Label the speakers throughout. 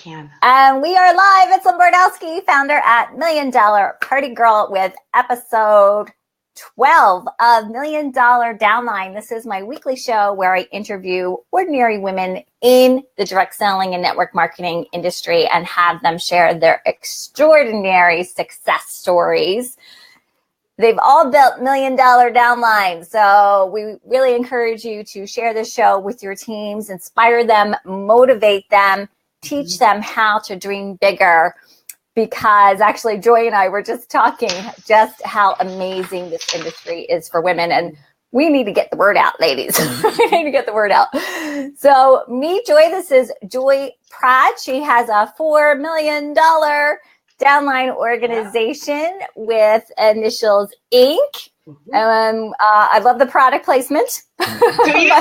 Speaker 1: Can.
Speaker 2: And we are live. It's Lynn Bordowski, founder at $1 Million Party Girl, with episode 12 of $1 Million Downline. This is my weekly show where I interview ordinary women in the direct selling and network marketing industry and have them share their extraordinary success stories. They've all built $1 Million downlines. So we really encourage you to share this show with your teams, inspire them, motivate them, teach them how to dream bigger, because actually Joy and I were just talking just how amazing this industry is for women. And we need to get the word out, ladies. We need to get the word out. So meet Joy. This is Joy Pratt. She has a $4 million downline organization with initials Inc. I love the product placement.
Speaker 1: Do you?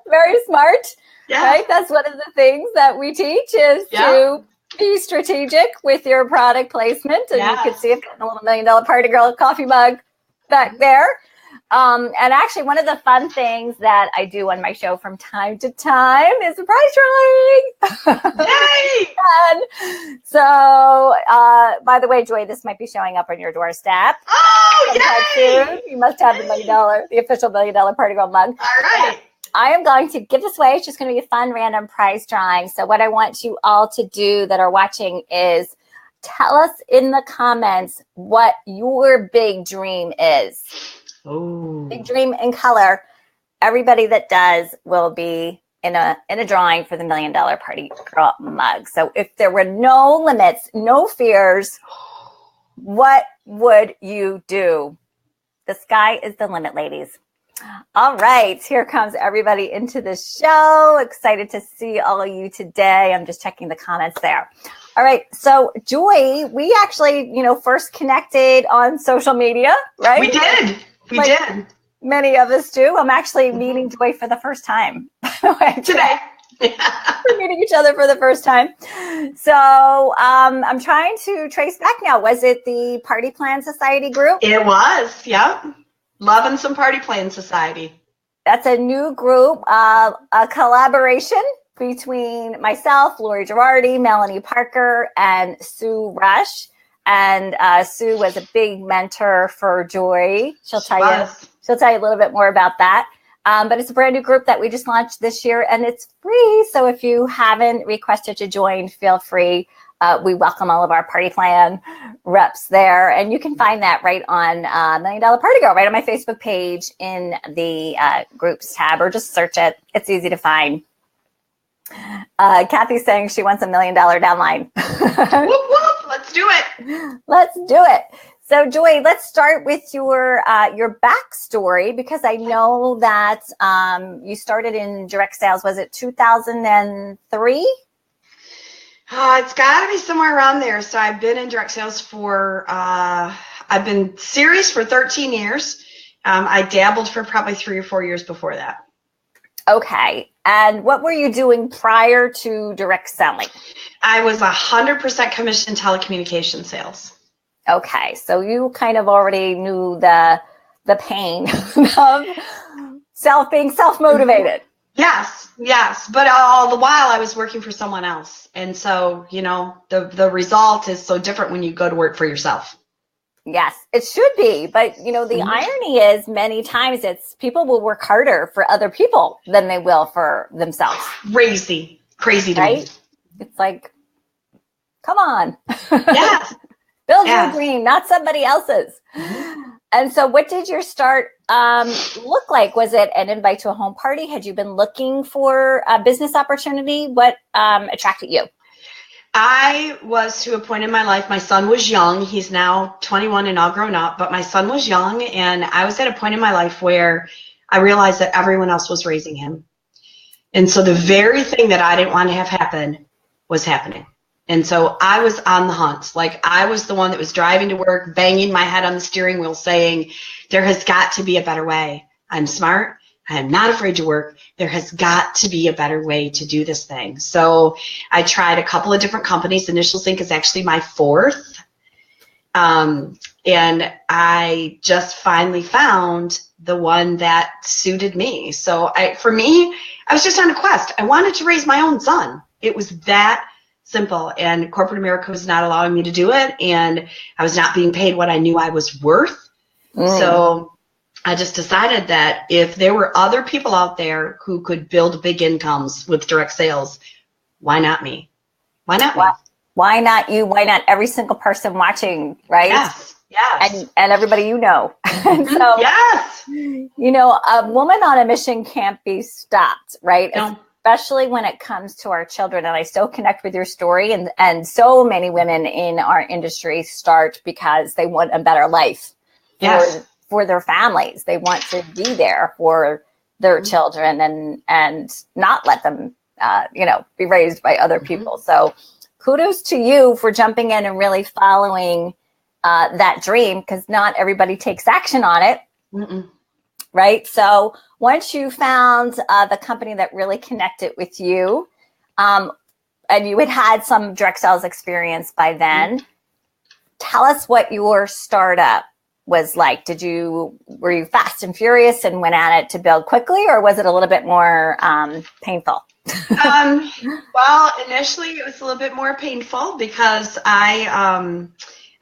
Speaker 2: Very smart.
Speaker 1: Yeah.
Speaker 2: Right? That's one of the things that we teach is to be strategic with your product placement. And you can see I've got a little $1 Million Party Girl coffee mug back there. And actually, one of the fun things that I do on my show from time to time is a prize drawing.
Speaker 1: Yay!
Speaker 2: And so, by the way, Joy, this might be showing up on your doorstep.
Speaker 1: Oh, yay!
Speaker 2: Soon. You must have the official $1 Million Party Girl mug.
Speaker 1: All right.
Speaker 2: I am going to give this away. It's just going to be a fun random prize drawing. So what I want you all to do that are watching is tell us in the comments what your big dream is.
Speaker 1: Oh.
Speaker 2: Big dream in color. Everybody that does will be in a drawing for the $1 Million Party Girl mug. So if there were no limits, no fears, what would you do? The sky is the limit, ladies. All right, here comes everybody into the show. Excited to see all of you today. I'm just checking the comments there. All right, so Joy, we actually, first connected on social media, right?
Speaker 1: We did. We did.
Speaker 2: Many of us do. I'm actually meeting Joy for the first time.
Speaker 1: Today.
Speaker 2: We're meeting each other for the first time. So I'm trying to trace back now. Was it the Party Plan Society group?
Speaker 1: It was, yep. Loving some Party Plan Society.
Speaker 2: That's a new group, a collaboration between myself, Lori Girardi, Melanie Parker, and Sue Rush. And Sue was a big mentor for Joy. She'll tell you a little bit more about that. But it's a brand new group that we just launched this year, and it's free. So if you haven't requested to join, feel free. We welcome all of our Party Plan reps there. And you can find that right on $1 Million Party Girl, right on my Facebook page in the groups tab, or just search it. It's easy to find. Kathy's saying she wants $1 Million downline.
Speaker 1: Whoop, whoop. Let's do it.
Speaker 2: Let's do it. So Joy, let's start with your backstory, because I know that you started in direct sales. Was it 2003?
Speaker 1: It's got to be somewhere around there. So I've been in direct sales for, I've been serious for 13 years. I dabbled for probably 3 or 4 years before that.
Speaker 2: Okay. And what were you doing prior to direct selling?
Speaker 1: I was 100% commission telecommunication sales.
Speaker 2: Okay. So you kind of already knew the pain of being self-motivated.
Speaker 1: Yes. But all the while I was working for someone else. And so, the result is so different when you go to work for yourself.
Speaker 2: Yes, it should be. But, the irony is many times it's people will work harder for other people than they will for themselves. Crazy to me. It's like, come on.
Speaker 1: Yes.
Speaker 2: Build your dream, not somebody else's. Mm-hmm. And so what did your start look like? Was it an invite to a home party? Had you been looking for a business opportunity? What attracted you?
Speaker 1: I was to a point in my life, my son was young. He's now 21 and all grown up, but my son was young, and I was at a point in my life where I realized that everyone else was raising him. And so the very thing that I didn't want to have happen was happening. And so I was on the hunt. Like, I was the one that was driving to work, banging my head on the steering wheel saying, there has got to be a better way. I'm smart. I am not afraid to work. There has got to be a better way to do this thing. So I tried a couple of different companies. Initials Inc. is actually my fourth. And I just finally found the one that suited me. So for me, I was just on a quest. I wanted to raise my own son. It was that simple. And corporate America was not allowing me to do it. And I was not being paid what I knew I was worth. So I just decided that if there were other people out there who could build big incomes with direct sales, why not me? Why not me?
Speaker 2: Why not you? Why not every single person watching, right?
Speaker 1: Yes.
Speaker 2: And everybody you know. And so,
Speaker 1: yes.
Speaker 2: You know, a woman on a mission can't be stopped, right? No. Especially when it comes to our children. And I still connect with your story. And so many women in our industry start because they want a better life for their families. They want to be there for their children and not let them, be raised by other people. So kudos to you for jumping in and really following that dream, because not everybody takes action on it. Right. So once you found the company that really connected with you, and you had some direct sales experience by then, tell us what your startup was like. Were you fast and furious and went at it to build quickly, or was it a little bit more painful?
Speaker 1: Well, initially it was a little bit more painful because I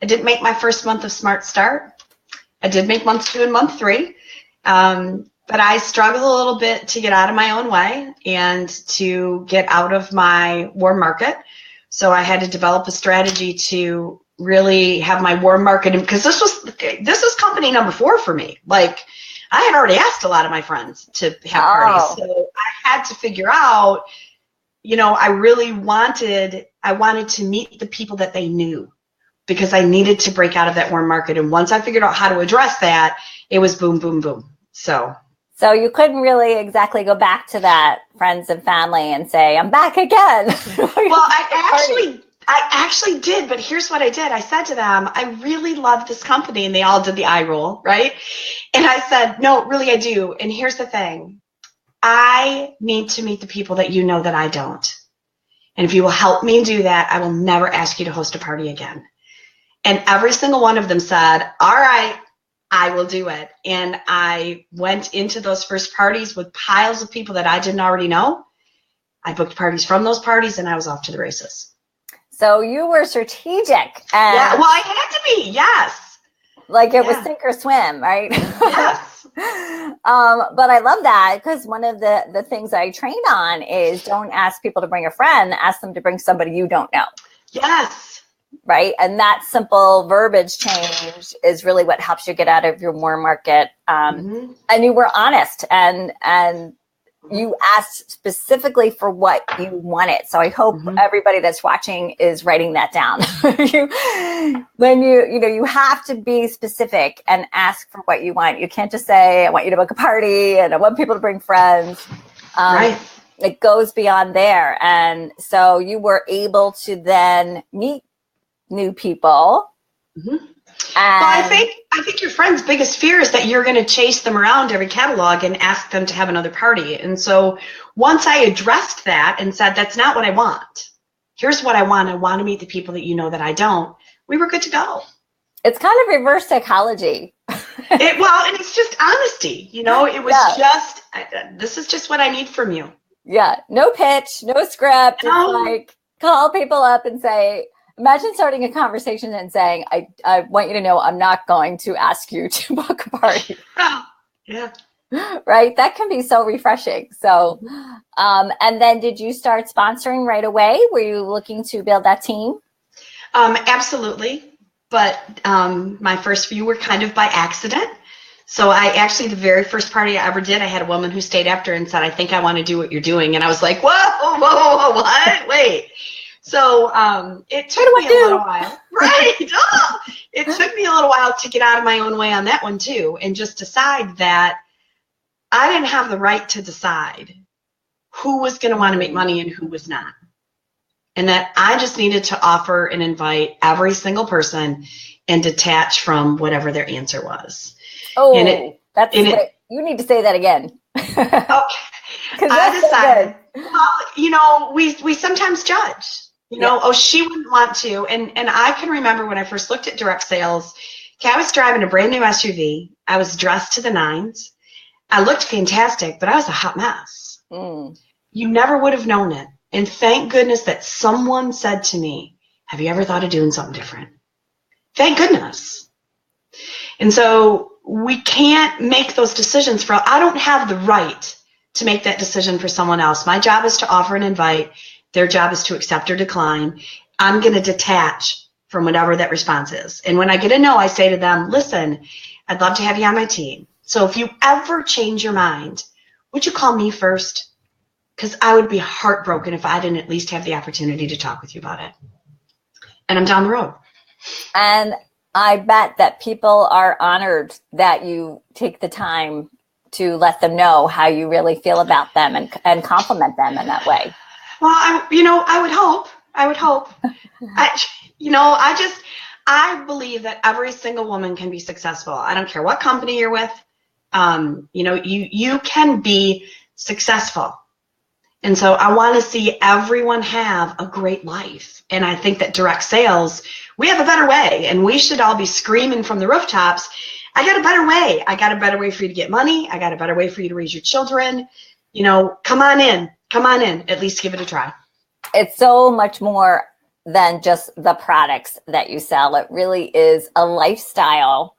Speaker 1: didn't make my first month of Smart Start. I did make month 2 and month 3. But I struggled a little bit to get out of my own way and to get out of my warm market. So I had to develop a strategy to really have my warm market, because this is company number 4 for me. Like, I had already asked a lot of my friends to have parties. So I had to figure out, I wanted to meet the people that they knew, because I needed to break out of that warm market. And once I figured out how to address that, it was boom, boom, boom. So you couldn't really exactly go back to that friends and family and say, I'm back again.
Speaker 2: Well,
Speaker 1: I actually did, but here's what I did. I said to them, I really love this company. And they all did the eye roll, right? And I said, no, really, I do. And here's the thing. I need to meet the people that you know that I don't. And if you will help me do that, I will never ask you to host a party again. And every single one of them said, all right, I will do it. And I went into those first parties with piles of people that I didn't already know. I booked parties from those parties, and I was off to the races.
Speaker 2: So you were strategic.
Speaker 1: Yeah, well, I had to be, yes.
Speaker 2: Like it was sink or swim, right?
Speaker 1: Yes.
Speaker 2: But I love that, because one of the things I train on is don't ask people to bring a friend, ask them to bring somebody you don't know.
Speaker 1: Yes.
Speaker 2: Right. And that simple verbiage change is really what helps you get out of your warm market. And you were honest and you asked specifically for what you wanted. So I hope everybody that's watching is writing that down. You have to be specific and ask for what you want. You can't just say, I want you to book a party and I want people to bring friends.
Speaker 1: Right.
Speaker 2: It goes beyond there. And so you were able to then meet new people.
Speaker 1: Well, I think your friend's biggest fear is that you're going to chase them around every catalog and ask them to have another party. And so once I addressed that and said, that's not what I want. Here's what I want. I want to meet the people that you know that I don't. We were good to go.
Speaker 2: It's kind of reverse psychology.
Speaker 1: And it's just honesty. It was just, this is just what I need from you.
Speaker 2: Yeah. No pitch, no script.
Speaker 1: No.
Speaker 2: It's like call people up and say, imagine starting a conversation and saying, I want you to know I'm not going to ask you to book a party.
Speaker 1: Yeah.
Speaker 2: Right? That can be so refreshing. So, and then did you start sponsoring right away? Were you looking to build that team?
Speaker 1: Absolutely. But my first few were kind of by accident. So the very first party I ever did, I had a woman who stayed after and said, I think I want to do what you're doing. And I was like, whoa, what? Wait. So it took me a little while. Right. It took me a little while to get out of my own way on that one, too, and just decide that I didn't have the right to decide who was going to want to make money and who was not. And that I just needed to offer and invite every single person and detach from whatever their answer was.
Speaker 2: Oh, you need to say that again.
Speaker 1: Okay. I decided, we sometimes judge. She wouldn't want to. And I can remember when I first looked at direct sales, I was driving a brand new SUV. I was dressed to the nines. I looked fantastic, but I was a hot mess. You never would have known it And thank goodness that someone said to me, have you ever thought of doing something different? Thank goodness. And so we can't make those decisions I don't have the right to make that decision for someone else. My job is to offer and invite. Their job is to accept or decline. I'm going to detach from whatever that response is. And when I get a no, I say to them, listen, I'd love to have you on my team. So if you ever change your mind, would you call me first? Because I would be heartbroken if I didn't at least have the opportunity to talk with you about it. And I'm down the road.
Speaker 2: And I bet that people are honored that you take the time to let them know how you really feel about them and compliment them in that way.
Speaker 1: Well, I would hope. I believe that every single woman can be successful. I don't care what company you're with. You can be successful. And so I want to see everyone have a great life. And I think that direct sales, we have a better way, and we should all be screaming from the rooftops, I got a better way. I got a better way for you to get money. I got a better way for you to raise your children. Come on in. At least give it a try.
Speaker 2: It's so much more than just the products that you sell. It really is a lifestyle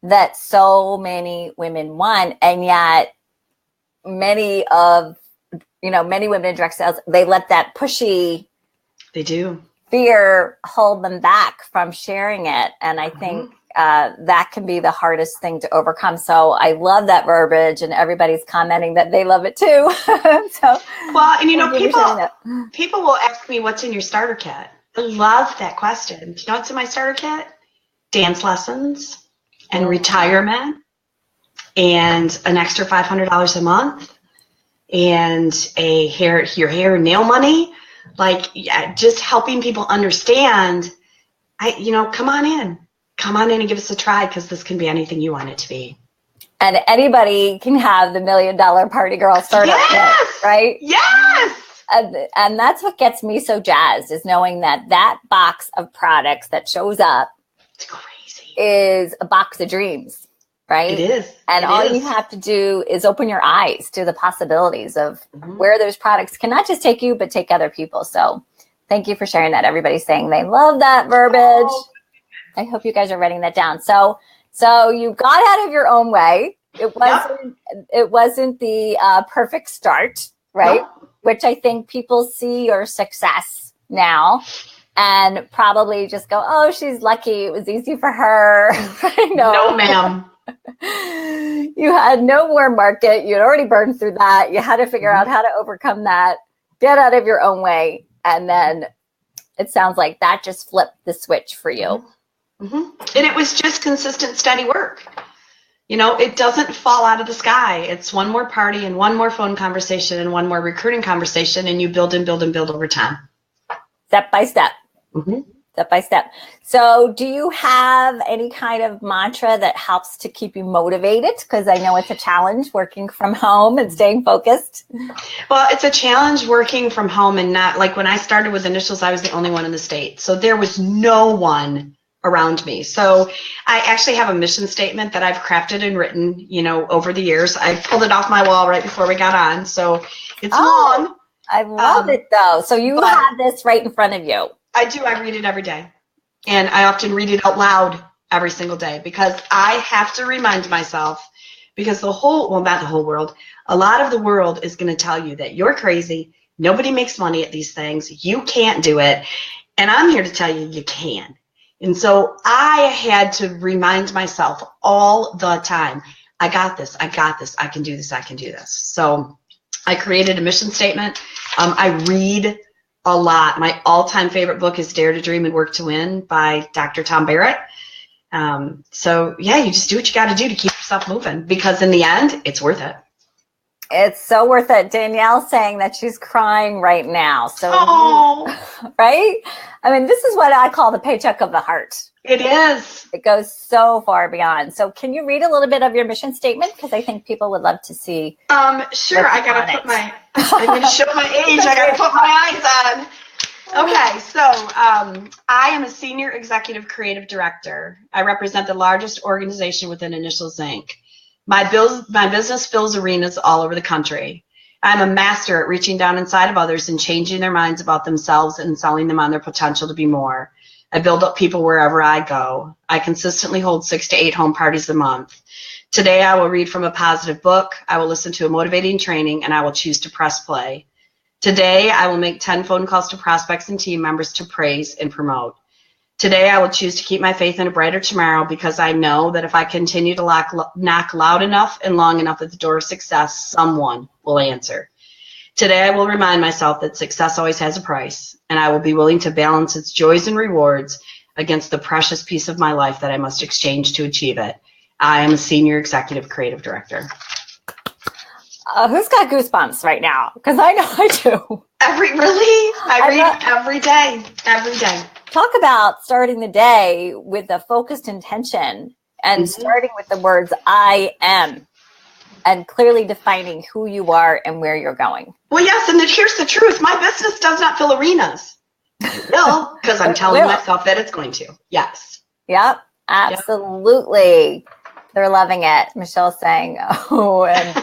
Speaker 2: that so many women want. And yet many women in direct sales, they let that pushy fear hold them back from sharing it. And I think that can be the hardest thing to overcome. So I love that verbiage, and everybody's commenting that they love it too.
Speaker 1: People will ask me, what's in your starter kit? I love that question. Do you know what's in my starter kit? Dance lessons and retirement and an extra $500 a month and your hair and nail money. Just helping people understand, come on in and give us a try, because this can be anything you want it to be.
Speaker 2: And anybody can have the $1 Million Party Girl startup kit, right?
Speaker 1: Yes.
Speaker 2: And that's what gets me so jazzed, is knowing that box of products that shows up,
Speaker 1: it's crazy,
Speaker 2: is a box of dreams, right?
Speaker 1: It is.
Speaker 2: And you have to do is open your eyes to the possibilities of where those products can not just take you, but take other people. So thank you for sharing that. Everybody's saying they love that verbiage. I hope you guys are writing that down. So you got out of your own way. It wasn't the perfect start, right? Nope. Which I think people see your success now and probably just go, oh, she's lucky. It was easy for her.
Speaker 1: No, ma'am.
Speaker 2: You had no warm market. You had already burned through that. You had to figure out how to overcome that, get out of your own way. And then it sounds like that just flipped the switch for you.
Speaker 1: And it was just consistent, steady work. It doesn't fall out of the sky. It's one more party and one more phone conversation and one more recruiting conversation, and you build and build and build over time.
Speaker 2: Step by step. Step by step. So do you have any kind of mantra that helps to keep you motivated? Because I know it's a challenge working from home and staying focused.
Speaker 1: Well, it's a challenge working from home, and not like when I started with Initials, I was the only one in the state. So there was no one around me. So I actually have a mission statement that I've crafted and written, over the years. I pulled it off my wall right before we got on. So it's long.
Speaker 2: I love it though. So you have this right in front of you.
Speaker 1: I do. I read it every day. And I often read it out loud every single day, because I have to remind myself, because not the whole world, a lot of the world is going to tell you that you're crazy. Nobody makes money at these things. You can't do it. And I'm here to tell you, you can. And so I had to remind myself all the time, I got this, I can do this, I can do this. So I created a mission statement. I read a lot. My all-time favorite book is Dare to Dream and Work to Win by Dr. Tom Barrett. You just do what you got to do to keep yourself moving, because in the end, it's worth it.
Speaker 2: It's so worth it. Danielle's saying that she's crying right now. So, right? I mean, this is what I call the paycheck of the heart.
Speaker 1: It is.
Speaker 2: It goes so far beyond. So can you read a little bit of your mission statement? Because I think people would love to see.
Speaker 1: Sure. I got to I'm going to show my age. I got to put my eyes on. Okay. So I am a senior executive creative director. I represent the largest organization within Initials Inc. My business fills arenas all over the country. I'm a master at reaching down inside of others and changing their minds about themselves and selling them on their potential to be more. I build up people wherever I go. I consistently hold 6 to 8 home parties a month. Today, I will read from a positive book. I will listen to a motivating training, and I will choose to press play. Today, I will make 10 phone calls to prospects and team members to praise and promote. Today, I will choose to keep my faith in a brighter tomorrow because I know that if I continue to knock loud enough and long enough at the door of success, someone will answer. Today, I will remind myself that success always has a price, and I will be willing to balance its joys and rewards against the precious piece of my life that I must exchange to achieve it. I am a senior executive creative director.
Speaker 2: Who's got goosebumps right now? Because I know I do.
Speaker 1: I read every day, every day.
Speaker 2: Talk about starting the day with a focused intention and starting with the words I am and clearly defining who you are and where you're going.
Speaker 1: Well, yes, and here's the truth. My business does not fill arenas. It will, because I'm telling myself that it's going to. Yes.
Speaker 2: Yep, absolutely. Yep. They're loving it. Michelle's saying, OMG.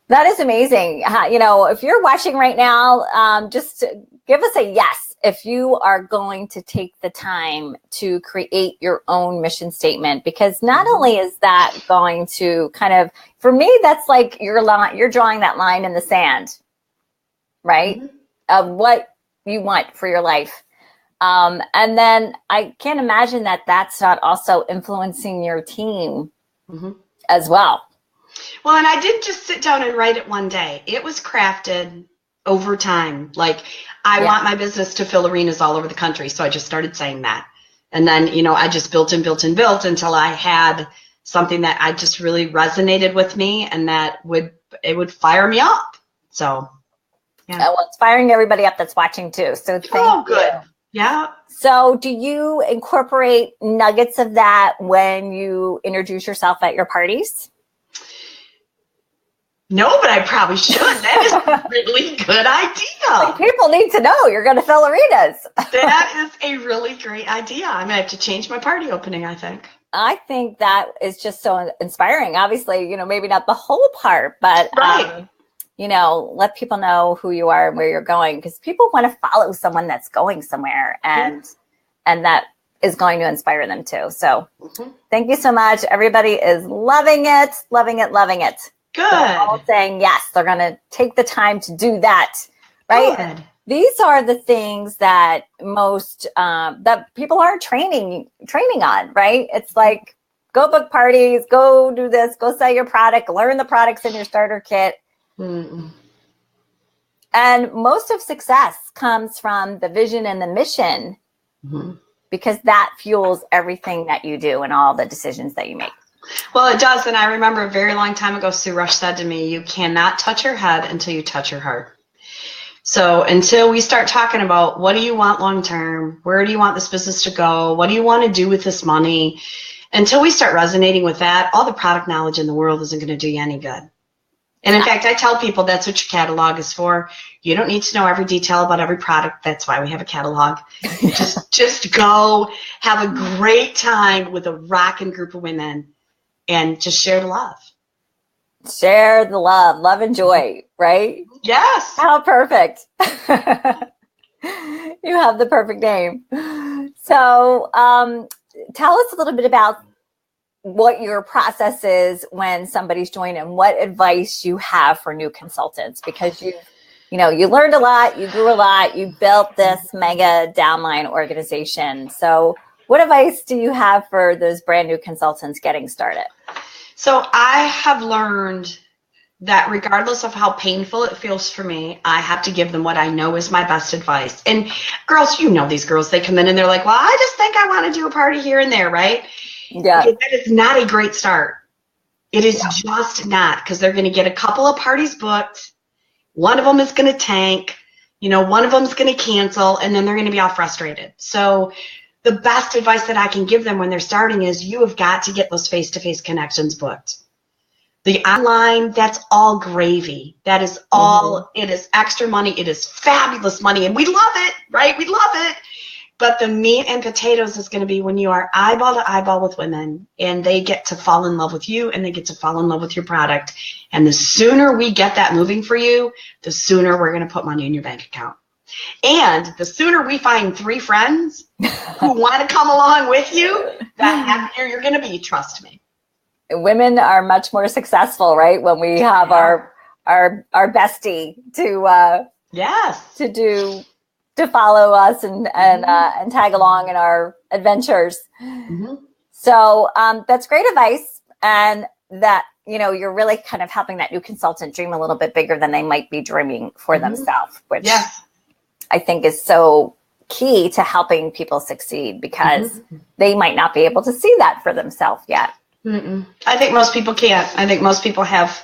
Speaker 2: That is amazing. If you're watching right now, just give us a yes if you are going to take the time to create your own mission statement, because not only is that going to kind of, for me, that's like you're drawing that line in the sand, right? Of what you want for your life. And then I can't imagine that that's not also influencing your team as well.
Speaker 1: Well, and I didn't just sit down and write it one day. It was crafted over time. Like, I want my business to fill arenas all over the country. So I just started saying that. And then, I just built and built and built until I had something that I just really resonated with me and that would fire me up. So, yeah.
Speaker 2: Well, it's firing everybody up that's watching too. So thank you.
Speaker 1: Yeah.
Speaker 2: So do you incorporate nuggets of that when you introduce yourself at your parties?
Speaker 1: No, but I probably should. That is a really good idea.
Speaker 2: Like, people need to know you're going to fill arenas.
Speaker 1: That is a really great idea. I'm going to have to change my party opening, I think.
Speaker 2: I think that is just so inspiring. Obviously, maybe not the whole part, but let people know who you are and where you're going, because people want to follow someone that's going somewhere and that is going to inspire them too. So thank you so much. Everybody is loving it, loving it, loving it.
Speaker 1: Good.
Speaker 2: They're all saying yes, they're going to take the time to do that, right?
Speaker 1: Good.
Speaker 2: These are the things that most that people aren't training on, right? It's like, go book parties, go do this, go sell your product, learn the products in your starter kit. And most of success comes from the vision and the mission, because that fuels everything that you do and all the decisions that you make.
Speaker 1: Well, it does. And I remember a very long time ago, Sue Rush said to me, you cannot touch your head until you touch your heart. So until we start talking about what do you want long term, where do you want this business to go, what do you want to do with this money, until we start resonating with that, all the product knowledge in the world isn't going to do you any good. And in fact, I tell people that's what your catalog is for. You don't need to know every detail about every product. That's why we have a catalog. Just go have a great time with a rocking group of women and just share the love.
Speaker 2: Share the love and joy, right?
Speaker 1: Yes.
Speaker 2: How perfect. You have the perfect name. So tell us a little bit about what your process is when somebody's joining and what advice you have for new consultants, because you learned a lot, you grew a lot, you built this mega downline organization. So what advice do you have for those brand new consultants getting started?
Speaker 1: So I have learned that regardless of how painful it feels for me, I have to give them what I know is my best advice. And girls, these girls, they come in and they're like, well, I just think I want to do a party here and there, right?
Speaker 2: Yeah.
Speaker 1: That is not a great start. It is just not, because they're going to get a couple of parties booked. One of them is going to tank. One of them is going to cancel, and then they're going to be all frustrated. So the best advice that I can give them when they're starting is you have got to get those face-to-face connections booked. The online, that's all gravy. That is all, it is extra money. It is fabulous money, and we love it, right? We love it. But the meat and potatoes is going to be when you are eyeball to eyeball with women and they get to fall in love with you and they get to fall in love with your product. And the sooner we get that moving for you, the sooner we're going to put money in your bank account. And the sooner we find 3 friends who want to come along with you, the happier you're going to be, trust me.
Speaker 2: Women are much more successful, right? When we have our bestie to follow us and tag along in our adventures. Mm-hmm. So that's great advice, and that you're really kind of helping that new consultant dream a little bit bigger than they might be dreaming for themselves, which I think is so key to helping people succeed, because they might not be able to see that for themselves yet.
Speaker 1: I think most people can't. I think most people have,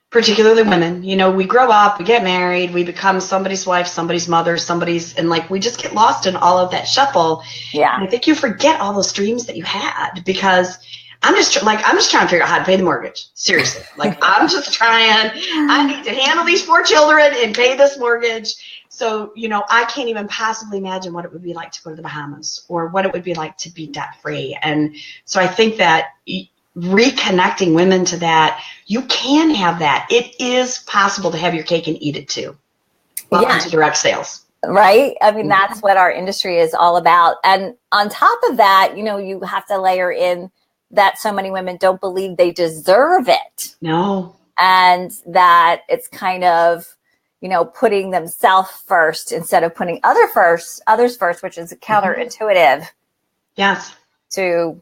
Speaker 1: particularly women, we grow up, we get married, we become somebody's wife, somebody's mother, and we just get lost in all of that shuffle.
Speaker 2: Yeah.
Speaker 1: And I think you forget all those dreams that you had, because I'm just trying to figure out how to pay the mortgage. Seriously. I'm just trying, I need to handle these 4 children and pay this mortgage. So, I can't even possibly imagine what it would be like to go to the Bahamas, or what it would be like to be debt free. And so I think that reconnecting women to that, you can have that. It is possible to have your cake and eat it too. Welcome to direct sales.
Speaker 2: Right? I mean, that's what our industry is all about. And on top of that, you have to layer in that so many women don't believe they deserve it.
Speaker 1: No.
Speaker 2: And that it's kind of, putting themselves first instead of putting others first, which is counterintuitive.
Speaker 1: Yes.
Speaker 2: To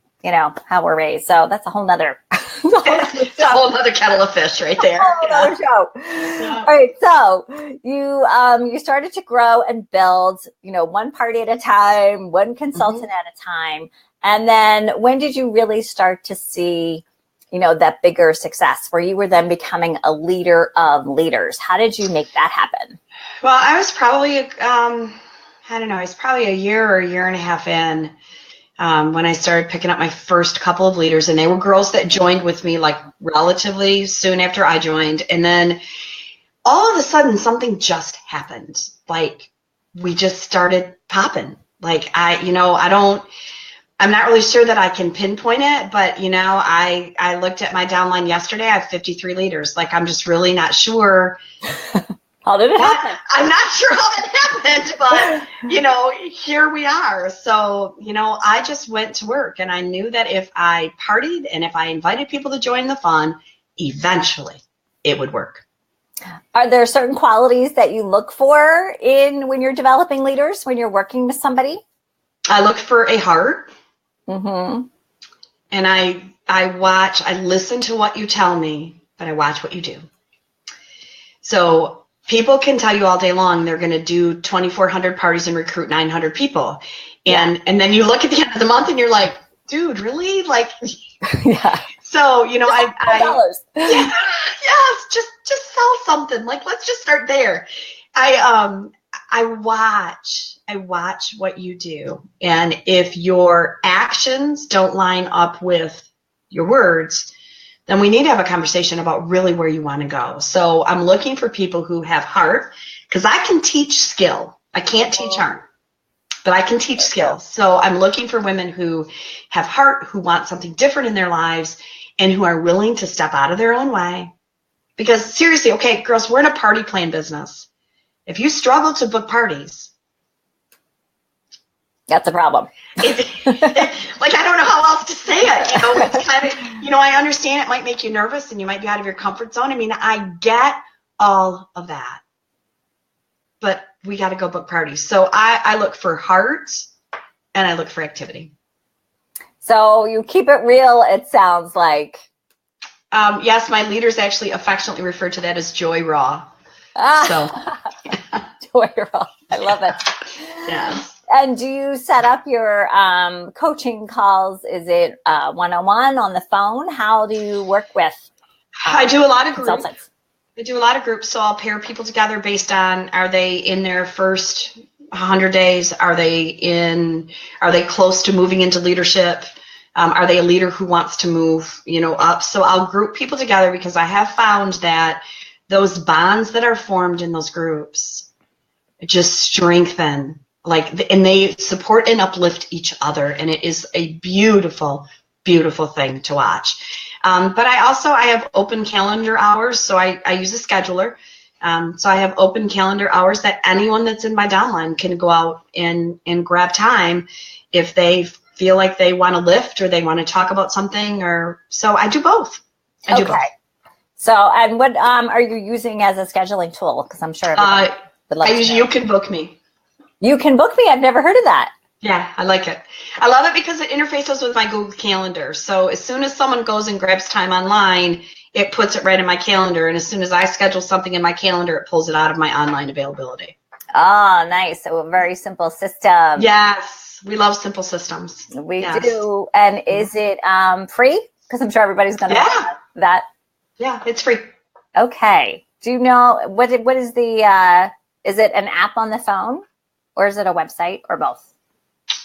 Speaker 2: how we're raised. So that's a whole nother
Speaker 1: it's a whole other kettle of fish right there.
Speaker 2: Another show. Yeah. All right. So you started to grow and build, one party at a time, one consultant at a time. And then when did you really start to see, that bigger success where you were then becoming a leader of leaders? How did you make that happen?
Speaker 1: Well, I was probably, a year or a year and a half in. When I started picking up my first couple of leaders, and they were girls that joined with me relatively soon after I joined. And then all of a sudden something just happened. We just started popping. I'm not really sure that I can pinpoint it, but I looked at my downline yesterday. I have 53 leaders. I'm just really not sure.
Speaker 2: How did it happen?
Speaker 1: I'm not sure how that happened, but, here we are. So, I just went to work, and I knew that if I partied and if I invited people to join the fun, eventually it would work.
Speaker 2: Are there certain qualities that you look for when you're developing leaders, when you're working with somebody?
Speaker 1: I look for a heart.
Speaker 2: Mm-hmm.
Speaker 1: And I listen to what you tell me, but I watch what you do. So people can tell you all day long they're going to do 2,400 parties and recruit 900 people. And then you look at the end of the month and you're like, dude, really?
Speaker 2: Yeah.
Speaker 1: So,
Speaker 2: $4.
Speaker 1: Yes, just sell something. Let's just start there. I watch what you do. And if your actions don't line up with your words, then we need to have a conversation about really where you want to go. So I'm looking for people who have heart, because I can teach skill. I can't teach heart, but I can teach skill. So I'm looking for women who have heart, who want something different in their lives, and who are willing to step out of their own way. Because seriously, okay, girls, we're in a party plan business. If you struggle to book parties,
Speaker 2: that's a problem.
Speaker 1: I don't know how else to say it. It's kind of, I understand it might make you nervous and you might be out of your comfort zone. I mean, I get all of that, but we got to go book parties. So I look for heart and I look for activity.
Speaker 2: So you keep it real, it sounds like.
Speaker 1: Yes, my leaders actually affectionately refer to that as Joy Raw.
Speaker 2: Joy Raw. I love it.
Speaker 1: Yes.
Speaker 2: And do you set up your coaching calls? Is it one-on-one on the phone? How do you work with
Speaker 1: I do a lot of groups.
Speaker 2: consultants?
Speaker 1: I do a lot of groups, so I'll pair people together based on, are they in their first 100 days? Are they close to moving into leadership? Are they a leader who wants to move, up? So I'll group people together, because I have found that those bonds that are formed in those groups just strengthen and they support and uplift each other, and it is a beautiful, beautiful thing to watch. But I have open calendar hours, so I use a scheduler. So I have open calendar hours that anyone that's in my downline can go out and grab time if they feel like they want to lift or they want to talk about something, or so I do both. I do both.
Speaker 2: So, and what are you using as a scheduling tool? Because I'm sure everybody would love to know.
Speaker 1: You Can Book Me.
Speaker 2: You Can Book Me? I've never heard of that.
Speaker 1: Yeah, I like it. I love it because it interfaces with my Google Calendar. So as soon as someone goes and grabs time online, it puts it right in my calendar. And as soon as I schedule something in my calendar, it pulls it out of my online availability.
Speaker 2: Oh, nice. So a very simple system.
Speaker 1: Yes. We love simple systems.
Speaker 2: We do. And is it free? Because I'm sure everybody's going to want that.
Speaker 1: Yeah, it's free.
Speaker 2: Okay. Do you know, what is the, is it an app on the phone or is it a website or both?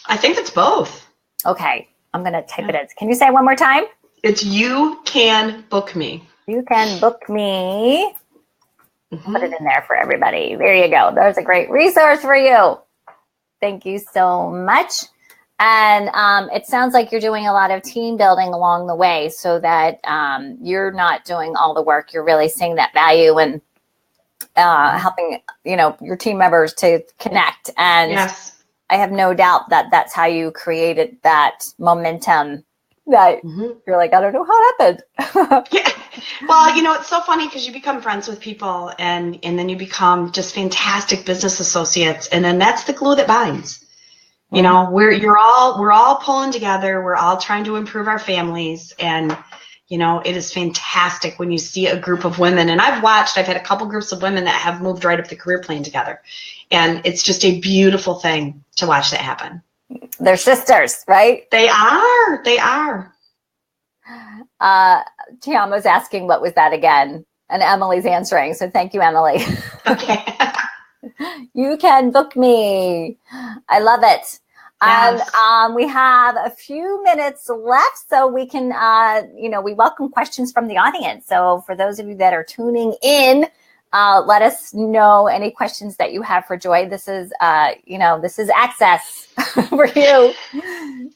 Speaker 1: I think it's both.
Speaker 2: Okay. I'm going to type it in. Can you say it one more time?
Speaker 1: It's You Can Book Me.
Speaker 2: You Can Book Me. Put it in there for everybody. There you go. There's a great resource for you. Thank you so much. And it sounds like you're doing a lot of team building along the way so that you're not doing all the work. You're really seeing that value and helping, your team members to connect. And yes. I have no doubt that that's how you created that momentum that you're like, I don't know how it happened.
Speaker 1: Yeah. Well, it's so funny because you become friends with people and then you become just fantastic business associates. And then that's the glue that binds. We're all pulling together. We're all trying to improve our families. And, it is fantastic when you see a group of women. And I've had a couple groups of women that have moved right up the career plane together. And it's just a beautiful thing to watch that happen.
Speaker 2: They're sisters, right?
Speaker 1: They are. They are.
Speaker 2: Tiama's asking, what was that again? And Emily's answering. So thank you, Emily.
Speaker 1: Okay.
Speaker 2: You Can Book Me. I love it. Yes. And we have a few minutes left, so we can, we welcome questions from the audience. So for those of you that are tuning in, let us know any questions that you have for Joy. This is, this is access for you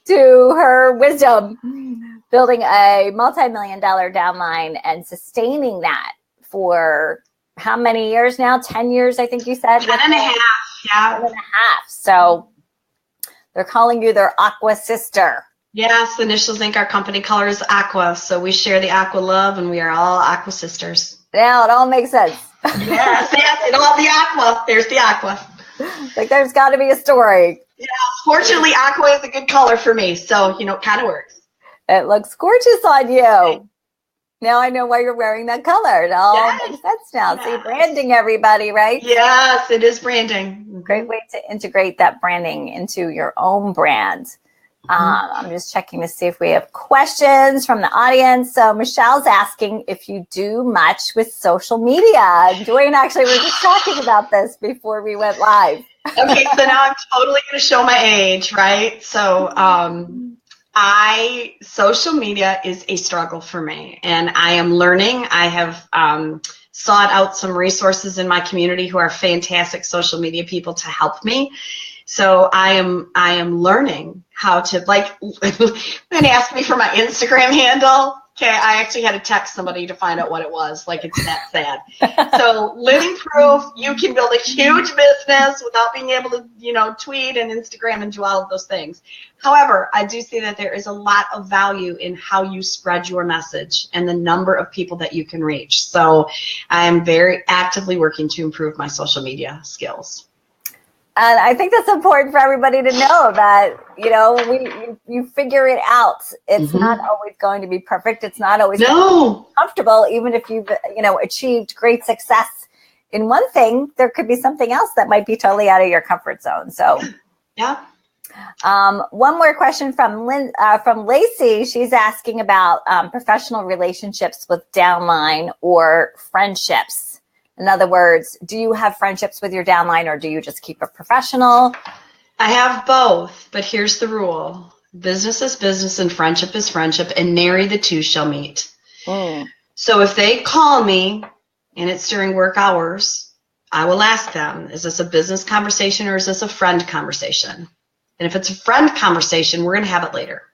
Speaker 2: to her wisdom, building a multi-million-dollar downline and sustaining that for how many years now? 10 years, I think you said?
Speaker 1: 10 and a half, yeah.
Speaker 2: 10 and a half. So they're calling you their Aqua sister.
Speaker 1: Yes, the initials think our company color is aqua, so we share the aqua love, and we are all aqua sisters.
Speaker 2: Now it all makes sense.
Speaker 1: Yes, it'll all be aqua. There's the aqua.
Speaker 2: Like there's got to be a story.
Speaker 1: Yeah, fortunately, aqua is a good color for me, so it kind of works.
Speaker 2: It looks gorgeous on you. Now I know why you're wearing that color. It all makes sense now. Yes. See, branding, everybody, right?
Speaker 1: Yes, it is branding.
Speaker 2: Great way to integrate that branding into your own brand. I'm just checking to see if we have questions from the audience. So Michelle's asking if you do much with social media. Joy and actually were just talking about this before we went live.
Speaker 1: Okay, so now I'm totally going to show my age, right? So social media is a struggle for me, and I am learning. I have sought out some resources in my community who are fantastic social media people to help me. So I am learning how to, when they asked me for my Instagram handle, okay, I actually had to text somebody to find out what it was. It's that sad. So living proof, you can build a huge business without being able to, tweet and Instagram and do all of those things. However, I do see that there is a lot of value in how you spread your message and the number of people that you can reach. So I am very actively working to improve my social media skills.
Speaker 2: And I think that's important for everybody to know that, you figure it out. It's not always going to be perfect. It's not always going to be comfortable. Even if you've, achieved great success in one thing, there could be something else that might be totally out of your comfort zone. So,
Speaker 1: yeah.
Speaker 2: One more question from Lynn, from Lacey. She's asking about professional relationships with downline or friendships. In other words, do you have friendships with your downline or do you just keep it professional?
Speaker 1: I have both, but here's the rule. Business is business and friendship is friendship, and nary the two shall meet. So if they call me and it's during work hours, I will ask them, is this a business conversation or is this a friend conversation? And if it's a friend conversation, we're going to have it later.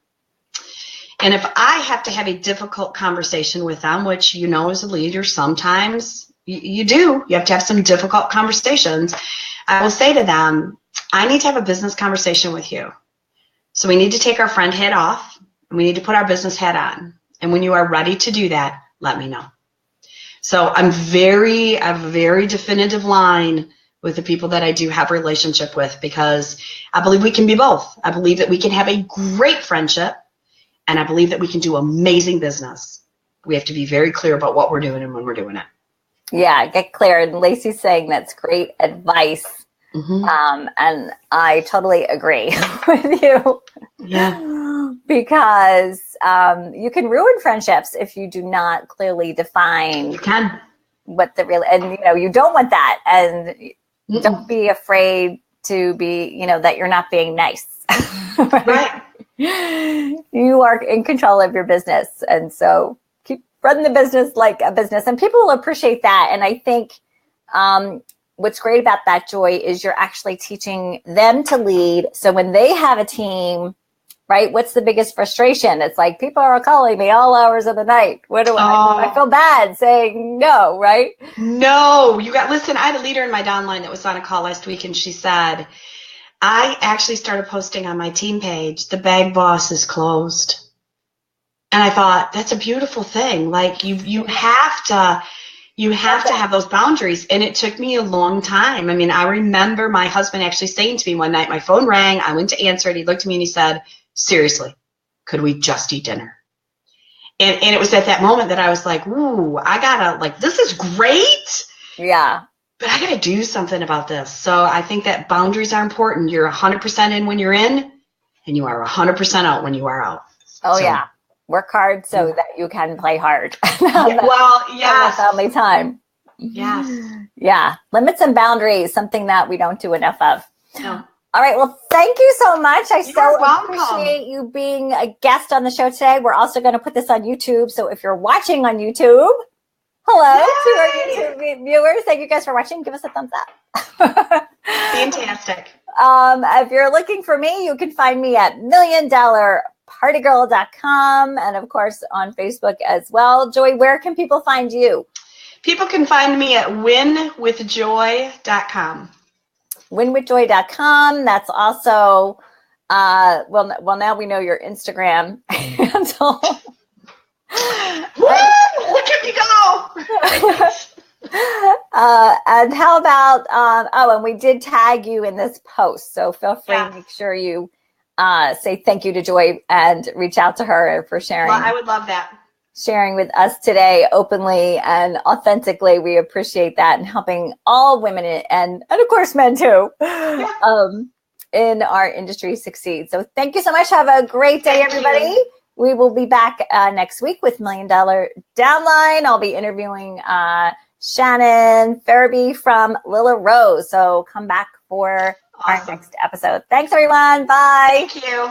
Speaker 1: And if I have to have a difficult conversation with them, which you know as a leader, sometimes you do, you have to have some difficult conversations, I will say to them, I need to have a business conversation with you. So we need to take our friend hat off and we need to put our business hat on. And when you are ready to do that, let me know. So I have a very definitive line with the people that I do have a relationship with, because I believe we can be both. I believe that we can have a great friendship, and I believe that we can do amazing business. We have to be very clear about what we're doing and when we're doing it.
Speaker 2: Yeah, get clear. And Lacey's saying that's great advice. And I totally agree with you.
Speaker 1: Yeah.
Speaker 2: Because you can ruin friendships if you do not clearly define what the real, and you don't want that. And don't be afraid to be, that you're not being nice.
Speaker 1: Right.
Speaker 2: You are in control of your business. And so keep running the business like a business, and people will appreciate that. And I think what's great about that, Joy, is you're actually teaching them to lead. So when they have a team, right, what's the biggest frustration? It's like, people are calling me all hours of the night. What do I feel bad saying no, right?
Speaker 1: No, listen, I had a leader in my downline that was on a call last week, and she said, I actually started posting on my team page, the bag boss is closed. And I thought, that's a beautiful thing. Like you have to have those boundaries. And it took me a long time. I mean, I remember my husband actually saying to me one night, my phone rang, I went to answer it. He looked at me and he said, seriously, could we just eat dinner? And it was at that moment that I was like, ooh, this is great.
Speaker 2: Yeah.
Speaker 1: But I got to do something about this. So I think that boundaries are important. You're 100% in when you're in, and you are 100% out when you are out.
Speaker 2: Oh, so, yeah. Work hard so that you can play hard.
Speaker 1: Yes.
Speaker 2: Family time.
Speaker 1: Yes.
Speaker 2: Yeah. Limits and boundaries, something that we don't do enough of.
Speaker 1: No.
Speaker 2: All right. Well, thank you so much. I so
Speaker 1: welcome.
Speaker 2: appreciate you being a guest on the show today. We're also going to put this on YouTube. So if you're watching on YouTube, hello to our YouTube viewers. Thank you guys for watching. Give us a thumbs up.
Speaker 1: Fantastic.
Speaker 2: If you're looking for me, you can find me at milliondollarpartygirl.com and, of course, on Facebook as well. Joy, where can people find you?
Speaker 1: People can find me at winwithjoy.com.
Speaker 2: winwithjoy.com. That's also, well, now we know your Instagram handle.
Speaker 1: Look at me go!
Speaker 2: And how about, and we did tag you in this post, so feel free to make sure you say thank you to Joy and reach out to her for sharing.
Speaker 1: Well, I would love that.
Speaker 2: Sharing with us today openly and authentically. We appreciate that, and helping all women and of course men too, in our industry succeed. So thank you so much. Have a great day, everybody. We will be back next week with $1 Million Downline. I'll be interviewing Shannon Farabee from Lilla Rose. So come back for our next episode. Thanks, everyone. Bye.
Speaker 1: Thank you.